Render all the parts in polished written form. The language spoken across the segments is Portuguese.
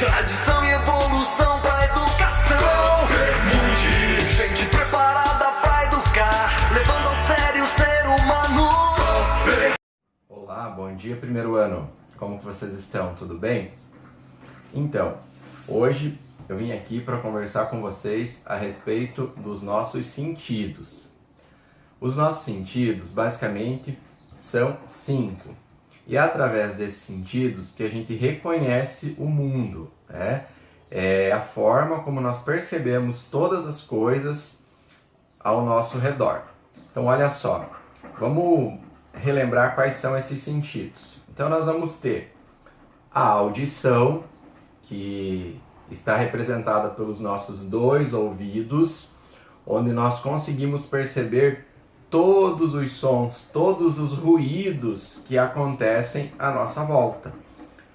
Tradição e evolução pra educação. Gente preparada pra educar, levando a sério o ser humano. Olá, bom dia, primeiro ano. Como que vocês estão? Tudo bem? Então, hoje eu vim aqui para conversar com vocês a respeito dos nossos sentidos. Os nossos sentidos, basicamente, são 5. E é através desses sentidos que a gente reconhece o mundo, né? É a forma como nós percebemos todas as coisas ao nosso redor. Então, olha só, vamos relembrar quais são esses sentidos. Então, nós vamos ter a audição, que está representada pelos nossos 2 ouvidos, onde nós conseguimos perceber todos os sons, todos os ruídos que acontecem à nossa volta.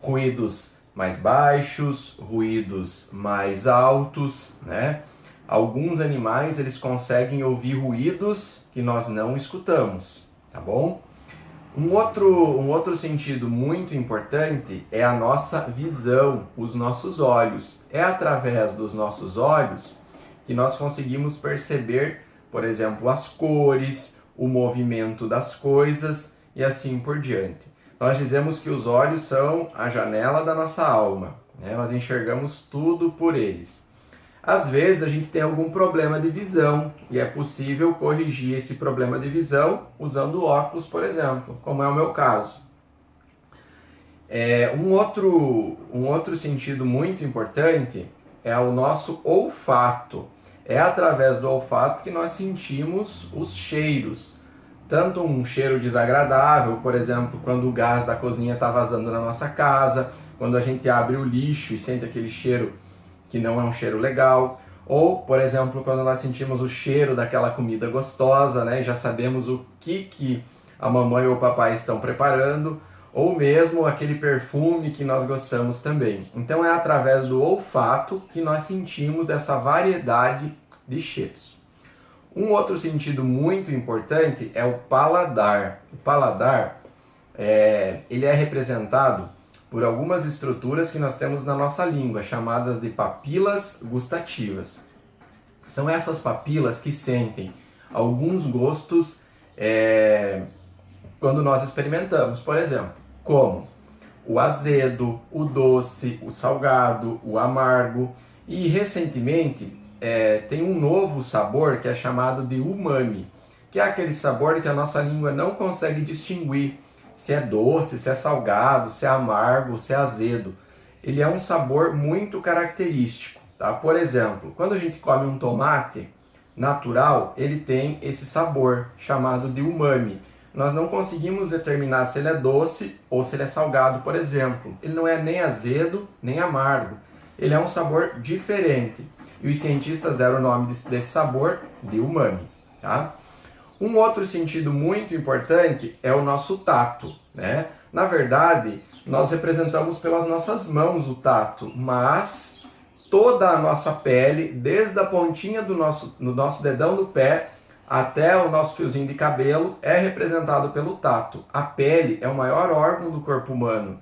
Ruídos mais baixos, ruídos mais altos, né? Alguns animais, eles conseguem ouvir ruídos que nós não escutamos, tá bom? Um outro sentido muito importante é a nossa visão, os nossos olhos. É através dos nossos olhos que nós conseguimos perceber, por exemplo, as cores, o movimento das coisas e assim por diante. Nós dizemos que os olhos são a janela da nossa alma, né? Nós enxergamos tudo por eles. Às vezes a gente tem algum problema de visão e é possível corrigir esse problema de visão usando óculos, por exemplo, como é o meu caso. Um outro sentido muito importante é o nosso olfato. É através do olfato que nós sentimos os cheiros. Tanto um cheiro desagradável, por exemplo, quando o gás da cozinha está vazando na nossa casa, quando a gente abre o lixo e sente aquele cheiro que não é um cheiro legal, ou, por exemplo, quando nós sentimos o cheiro daquela comida gostosa, né, e já sabemos o que a mamãe ou o papai estão preparando, ou mesmo aquele perfume que nós gostamos também. Então é através do olfato que nós sentimos essa variedade de cheiros. Um outro sentido muito importante é o paladar. O paladar, ele é representado por algumas estruturas que nós temos na nossa língua, chamadas de papilas gustativas. São essas papilas que sentem alguns gostos quando nós experimentamos, por exemplo, como o azedo, o doce, o salgado, o amargo. E recentemente tem um novo sabor que é chamado de umami, que é aquele sabor que a nossa língua não consegue distinguir se é doce, se é salgado, se é amargo, se é azedo. Ele é um sabor muito característico, tá? Por exemplo, quando a gente come um tomate natural, ele tem esse sabor chamado de umami. Nós não conseguimos determinar se ele é doce ou se ele é salgado, por exemplo. Ele não é nem azedo, nem amargo. Ele é um sabor diferente. E os cientistas deram o nome desse sabor de umami, tá? Um outro sentido muito importante é o nosso tato, né? Na verdade, nós representamos pelas nossas mãos o tato, mas toda a nossa pele, desde a pontinha do nosso dedão do pé até o nosso fiozinho de cabelo, é representado pelo tato. A pele é o maior órgão do corpo humano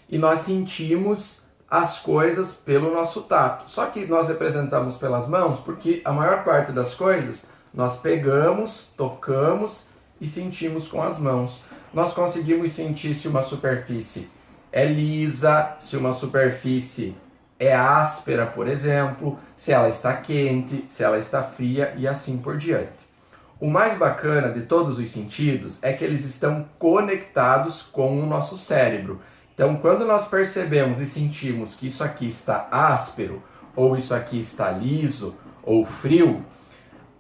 e nós sentimos as coisas pelo nosso tato. Só que nós representamos pelas mãos porque a maior parte das coisas nós pegamos, tocamos e sentimos com as mãos. Nós conseguimos sentir se uma superfície é lisa, se uma superfície é áspera, por exemplo, se ela está quente, se ela está fria e assim por diante. O mais bacana de todos os sentidos é que eles estão conectados com o nosso cérebro. Então, quando nós percebemos e sentimos que isso aqui está áspero, ou isso aqui está liso, ou frio,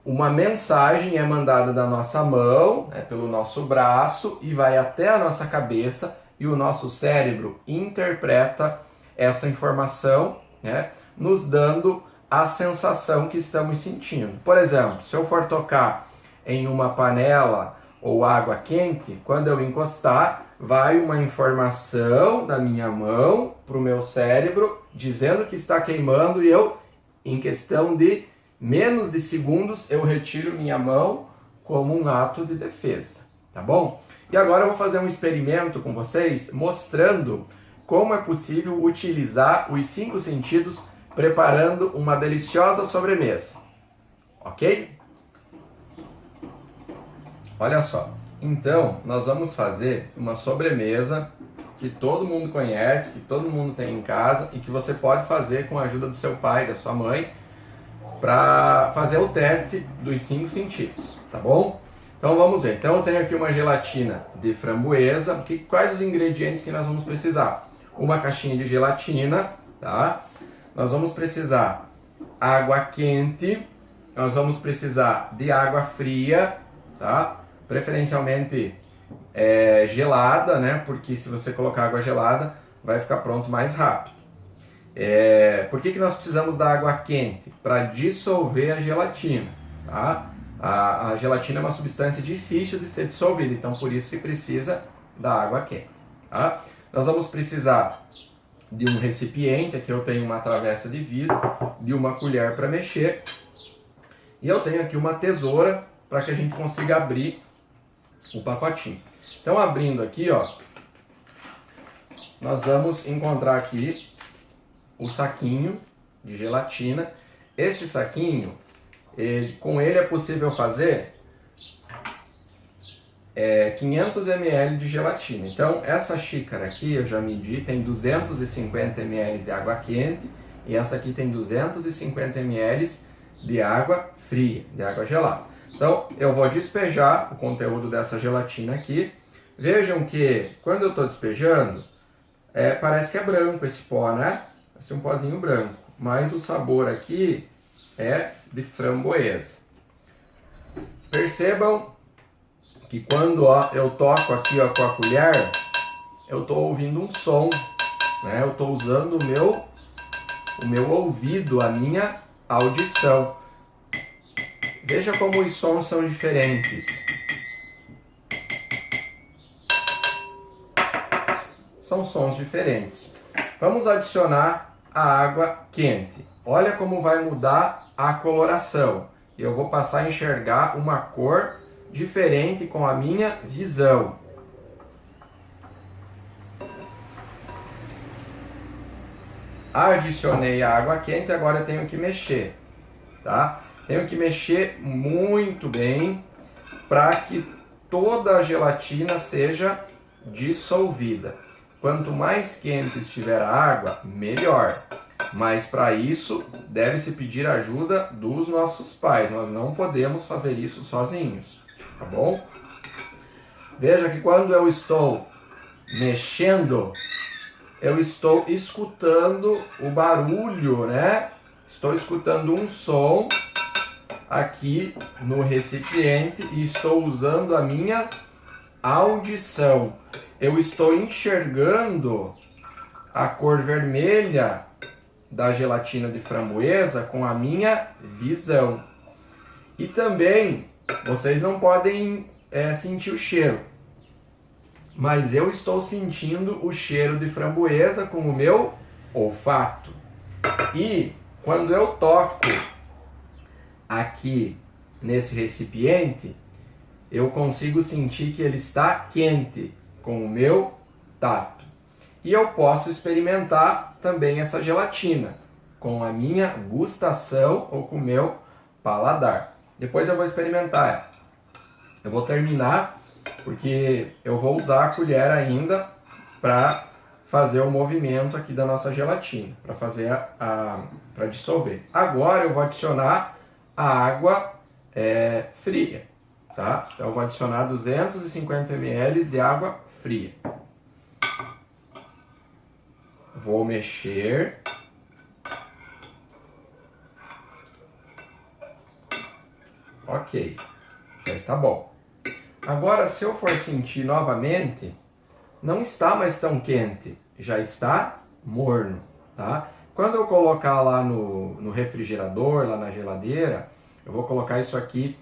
uma mensagem é mandada da nossa mão, pelo nosso braço, e vai até a nossa cabeça, e o nosso cérebro interpreta essa informação, né, nos dando a sensação que estamos sentindo. Por exemplo, se eu for tocar em uma panela ou água quente, quando eu encostar, vai uma informação da minha mão para o meu cérebro, dizendo que está queimando, e eu, em questão de menos de segundos, eu retiro minha mão como um ato de defesa, tá bom? E agora eu vou fazer um experimento com vocês, mostrando como é possível utilizar os 5 sentidos preparando uma deliciosa sobremesa. Ok? Olha só, então nós vamos fazer uma sobremesa que todo mundo conhece, que todo mundo tem em casa e que você pode fazer com a ajuda do seu pai, da sua mãe, para fazer o teste dos 5 sentidos, tá bom? Então vamos ver. Então eu tenho aqui uma gelatina de framboesa. Quais os ingredientes que nós vamos precisar? Uma caixinha de gelatina, tá? Nós vamos precisar água quente, nós vamos precisar de água fria, tá? Preferencialmente gelada, né? Porque se você colocar água gelada, vai ficar pronto mais rápido. Por que nós precisamos da água quente? Para dissolver a gelatina, tá? A gelatina é uma substância difícil de ser dissolvida, então por isso que precisa da água quente, tá? Nós vamos precisar de um recipiente, aqui eu tenho uma travessa de vidro, de uma colher para mexer, e eu tenho aqui uma tesoura para que a gente consiga abrir o pacotinho. Então abrindo aqui, ó, nós vamos encontrar aqui o saquinho de gelatina. Este saquinho, com ele é possível fazer 500 ml de gelatina. Então essa xícara aqui eu já medi, tem 250 ml de água quente e essa aqui tem 250 ml de água fria, de água gelada. Então eu vou despejar o conteúdo dessa gelatina aqui. Vejam que quando eu estou despejando, parece que é branco esse pó, né? Vai ser um pozinho branco, mas o sabor aqui é de framboesa. Percebam que quando eu toco aqui com a colher, eu estou ouvindo um som, né? Eu estou usando o meu ouvido, a minha audição. Veja como os sons são diferentes. São sons diferentes. Vamos adicionar a água quente. Olha como vai mudar a coloração. Eu vou passar a enxergar uma cor diferente com a minha visão. Adicionei a água quente, agora eu tenho que mexer, tá? Tenho que mexer muito bem para que toda a gelatina seja dissolvida. Quanto mais quente estiver a água, melhor. Mas para isso, deve-se pedir ajuda dos nossos pais. Nós não podemos fazer isso sozinhos, tá bom? Veja que quando eu estou mexendo, eu estou escutando o barulho, né? Estou escutando um som aqui no recipiente e estou usando a minha audição. Eu estou enxergando a cor vermelha da gelatina de framboesa com a minha visão. E também, vocês não podem sentir o cheiro, mas eu estou sentindo o cheiro de framboesa com o meu olfato. E quando eu toco aqui nesse recipiente, eu consigo sentir que ele está quente com o meu tato. E eu posso experimentar também essa gelatina com a minha gustação ou com o meu paladar. Depois eu vou experimentar. Eu vou terminar porque eu vou usar a colher ainda para fazer o movimento aqui da nossa gelatina, para fazer para dissolver. Agora eu vou adicionar a água fria, tá? Então eu vou adicionar 250 ml de água fria. Vou mexer. Ok, já está bom. Agora, se eu for sentir novamente, não está mais tão quente, já está morno, tá? Quando eu colocar lá no refrigerador, lá na geladeira, eu vou colocar isso aqui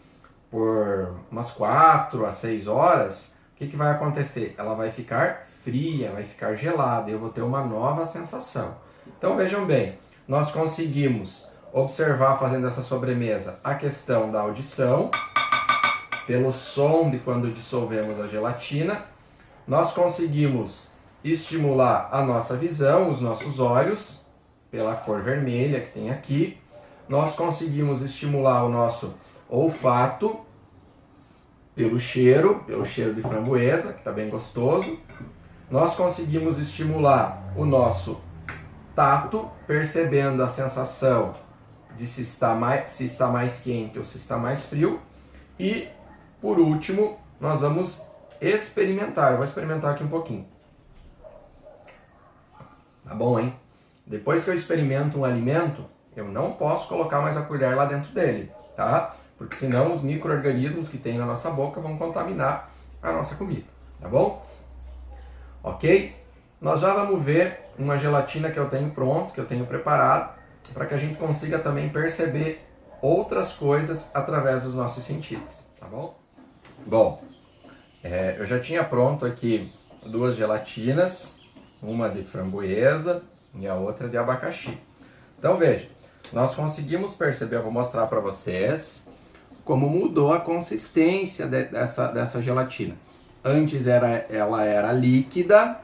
por umas 4 a 6 horas, o que vai acontecer? Ela vai ficar fria, vai ficar gelada, e eu vou ter uma nova sensação. Então vejam bem, nós conseguimos observar fazendo essa sobremesa a questão da audição, pelo som de quando dissolvemos a gelatina. Nós conseguimos estimular a nossa visão, os nossos olhos, pela cor vermelha que tem aqui. Nós conseguimos estimular o nosso olfato pelo cheiro de framboesa, que está bem gostoso. Nós conseguimos estimular o nosso tato, percebendo a sensação de se está mais quente ou se está mais frio. E, por último, nós vamos experimentar. Eu vou experimentar aqui um pouquinho. Tá bom, hein? Depois que eu experimento um alimento, eu não posso colocar mais a colher lá dentro dele, tá? Porque senão os micro-organismos que tem na nossa boca vão contaminar a nossa comida, tá bom? Ok? Nós já vamos ver uma gelatina que eu tenho pronto, que eu tenho preparado, para que a gente consiga também perceber outras coisas através dos nossos sentidos, tá bom? Bom, eu já tinha pronto aqui 2 gelatinas, uma de framboesa e a outra de abacaxi. Então veja, nós conseguimos perceber, eu vou mostrar para vocês como mudou a consistência dessa gelatina. Antes ela era líquida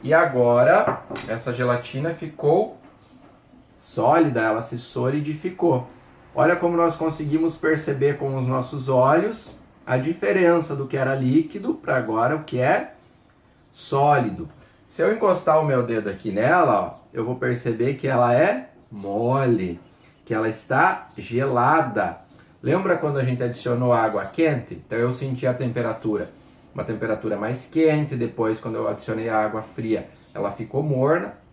e agora essa gelatina ficou sólida, ela se solidificou. Olha como nós conseguimos perceber com os nossos olhos a diferença do que era líquido para agora o que é sólido. Se eu encostar o meu dedo aqui nela, ó, eu vou perceber que ela é mole, que ela está gelada. Lembra quando a gente adicionou água quente? Então eu senti a temperatura, uma temperatura mais quente. Depois, quando eu adicionei a água fria, ela ficou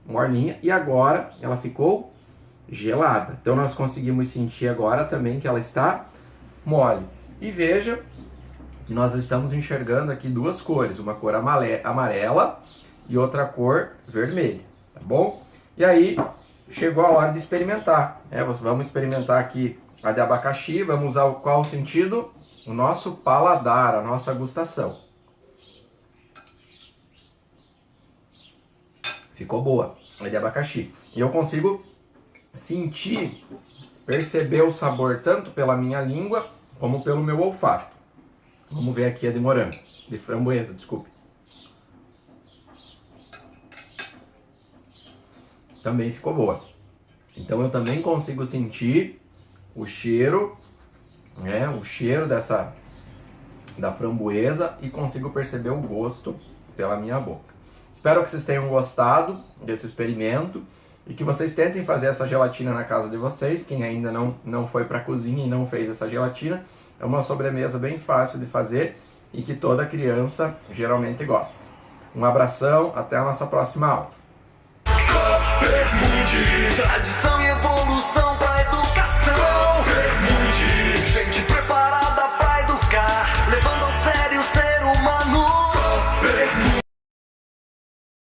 morninha, e agora ela ficou gelada. Então nós conseguimos sentir agora também que ela está mole. E veja que nós estamos enxergando aqui 2 cores, uma cor amarela e outra cor vermelha, tá bom? E aí chegou a hora de experimentar, vamos experimentar aqui a de abacaxi. Vamos usar qual sentido? O nosso paladar, a nossa gustação. Ficou boa a de abacaxi. E eu consigo sentir, perceber o sabor tanto pela minha língua como pelo meu olfato. Vamos ver aqui a de morango, de framboesa, desculpe. Também ficou boa. Então eu também consigo sentir o cheiro, o cheiro da framboesa, e consigo perceber o gosto pela minha boca. Espero que vocês tenham gostado desse experimento e que vocês tentem fazer essa gelatina na casa de vocês. Quem ainda não foi para a cozinha e não fez essa gelatina, é uma sobremesa bem fácil de fazer e que toda criança geralmente gosta. Um abração, até a nossa próxima aula. Tradição e